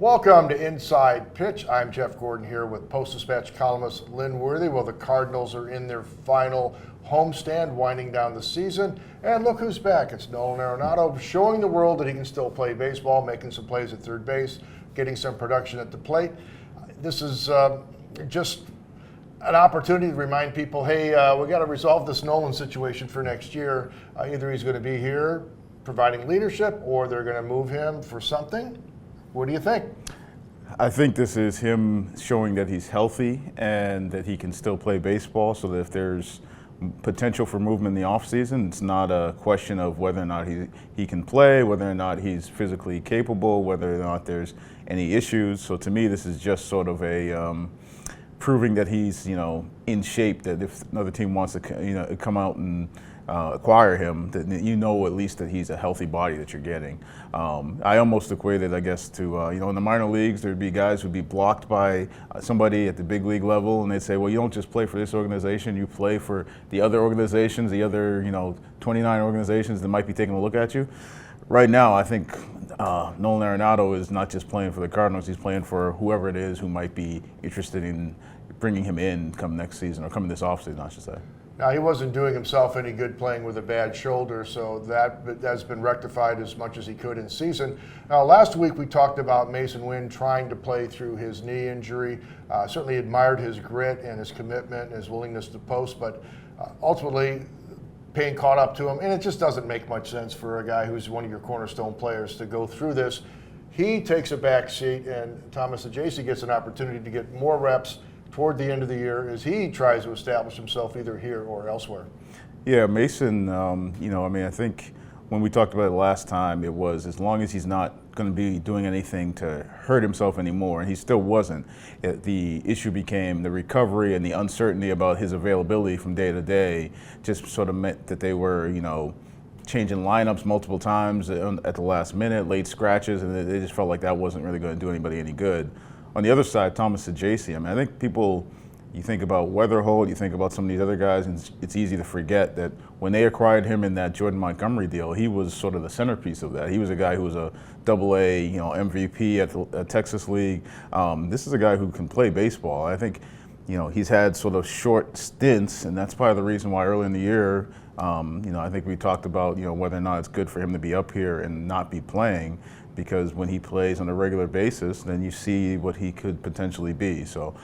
Welcome to Inside Pitch. I'm Jeff Gordon here with Post-Dispatch columnist Lynn Worthy. Well, the Cardinals are in their final homestand, winding down the season. And look who's back. It's Nolan Arenado, showing the world that he can still play baseball, making some plays at third base, getting some production at the plate. This is just an opportunity to remind people, hey, we got to resolve this Nolan situation for next year. Either he's going to be here providing leadership or they're going to move him for something. What do you think? I think this is him showing that he's healthy and that he can still play baseball, so that if there's potential for movement in the offseason, it's not a question of whether or not he can play, whether or not he's physically capable, whether or not there's any issues. So to me, this is just sort of a proving that he's, in shape, that if another team wants to, come out and acquire him, that at least that he's a healthy body that you're getting. I almost equate it, I guess, to, in the minor leagues, there'd be guys who'd be blocked by somebody at the big league level, and they'd say, well, you don't just play for this organization, you play for the other organizations, the other, 29 organizations that might be taking a look at you. Right now, I think Nolan Arenado is not just playing for the Cardinals, he's playing for whoever it is who might be interested in bringing him in come next season, or come this offseason, I should say. Now, he wasn't doing himself any good playing with a bad shoulder, so that's been rectified as much as he could in season. Now, last week we talked about Masyn Winn trying to play through his knee injury. Certainly admired his grit and his commitment and his willingness to post, but ultimately pain caught up to him, and it just doesn't make much sense for a guy who's one of your cornerstone players to go through this. He takes a back seat, and Thomas Saggese gets an opportunity to get more reps toward the end of the year as he tries to establish himself either here or elsewhere. Yeah, Masyn, I think when we talked about it last time, it was as long as he's not going to be doing anything to hurt himself anymore, and he still wasn't. The issue became the recovery and the uncertainty about his availability from day to day just sort of meant that they were, changing lineups multiple times at the last minute, late scratches, and they just felt like that wasn't really going to do anybody any good. On the other side, Thomas Saggese, I think you think about Weatherholt, you think about some of these other guys, and it's easy to forget that when they acquired him in that Jordan Montgomery deal, he was sort of the centerpiece of that. He was a guy who was a AA, MVP at the Texas League. This is a guy who can play baseball. I think, he's had sort of short stints, and that's probably the reason why early in the year, I think we talked about, whether or not it's good for him to be up here and not be playing, because when he plays on a regular basis, then you see what he could potentially be. So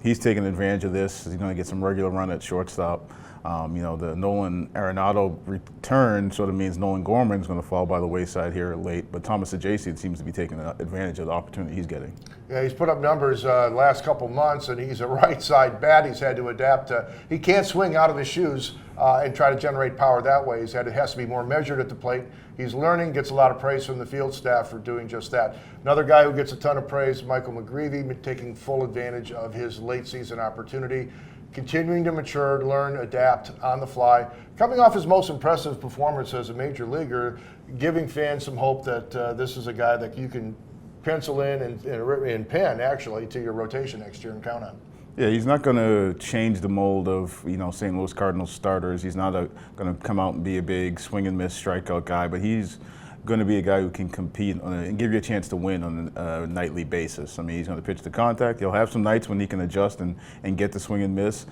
he's taking advantage of this. He's going to get some regular run at shortstop. The Nolan Arenado return sort of means Nolan Gorman's going to fall by the wayside here late, but Thomas Saggese seems to be taking advantage of the opportunity he's getting. Yeah, he's put up numbers last couple months, and he's a right side bat. He's had to adapt. He can't swing out of his shoes and try to generate power that way. It has to be more measured at the plate. He's learning, gets a lot of praise from the field staff for doing just that. Another guy who gets a ton of praise, Michael McGreevy, taking full advantage of his late season opportunity, continuing to mature, learn, adapt on the fly. Coming off his most impressive performance as a major leaguer, giving fans some hope that this is a guy that you can pencil in and pen, actually, to your rotation next year and count on. Yeah, he's not going to change the mold of, St. Louis Cardinals starters. He's not going to come out and be a big swing and miss strikeout guy, but he's going to be a guy who can compete and give you a chance to win on a nightly basis. He's going to pitch to contact. He'll have some nights when he can adjust and get the swing and miss.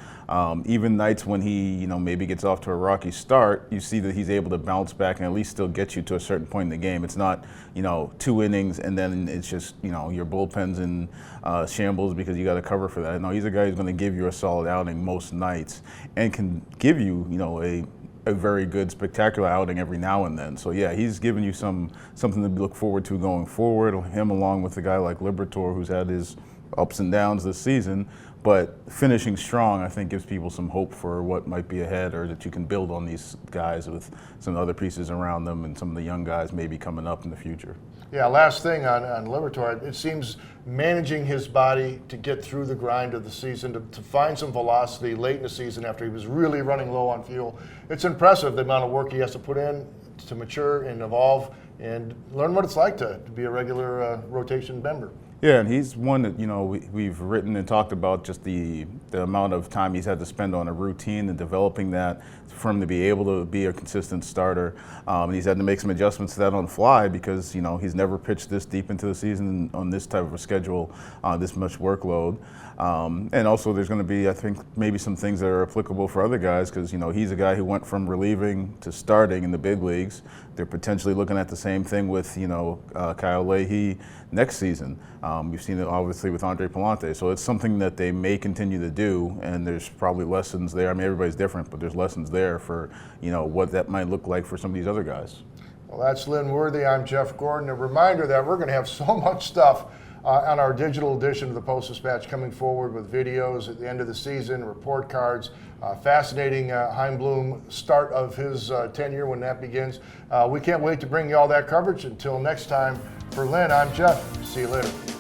Even nights when he, maybe gets off to a rocky start, you see that he's able to bounce back and at least still get you to a certain point in the game. It's not, 2 innings and then it's just, your bullpen's in shambles because you got to cover for that. No, he's a guy who's going to give you a solid outing most nights and can give you, a very good, spectacular outing every now and then. So yeah, he's given you something to look forward to going forward. Him along with a guy like Liberatore, who's had his ups and downs this season, but finishing strong, I think, gives people some hope for what might be ahead, or that you can build on these guys with some other pieces around them and some of the young guys maybe coming up in the future. Yeah, last thing on Liberatore, it seems managing his body to get through the grind of the season, to find some velocity late in the season after he was really running low on fuel. It's impressive the amount of work he has to put in to mature and evolve and learn what it's like to be a regular rotation member. Yeah, and he's one that, we've written and talked about just the amount of time he's had to spend on a routine and developing that for him to be able to be a consistent starter. And he's had to make some adjustments to that on the fly because, he's never pitched this deep into the season on this type of a schedule, this much workload. And also there's going to be, I think, maybe some things that are applicable for other guys because, he's a guy who went from relieving to starting in the big leagues. They're potentially looking at the same thing with, Kyle Leahy next season. We've seen it obviously with Andre Palante. So it's something that they may continue to do, and there's probably lessons there. I mean, everybody's different, but there's lessons there for, what that might look like for some of these other guys. Well, that's Lynn Worthy. I'm Jeff Gordon. A reminder that we're going to have so much stuff on our digital edition of the Post-Dispatch coming forward with videos at the end of the season, report cards, fascinating Chaim Bloom start of his tenure when that begins. We can't wait to bring you all that coverage. Until next time, for Lynn, I'm Jeff. See you later.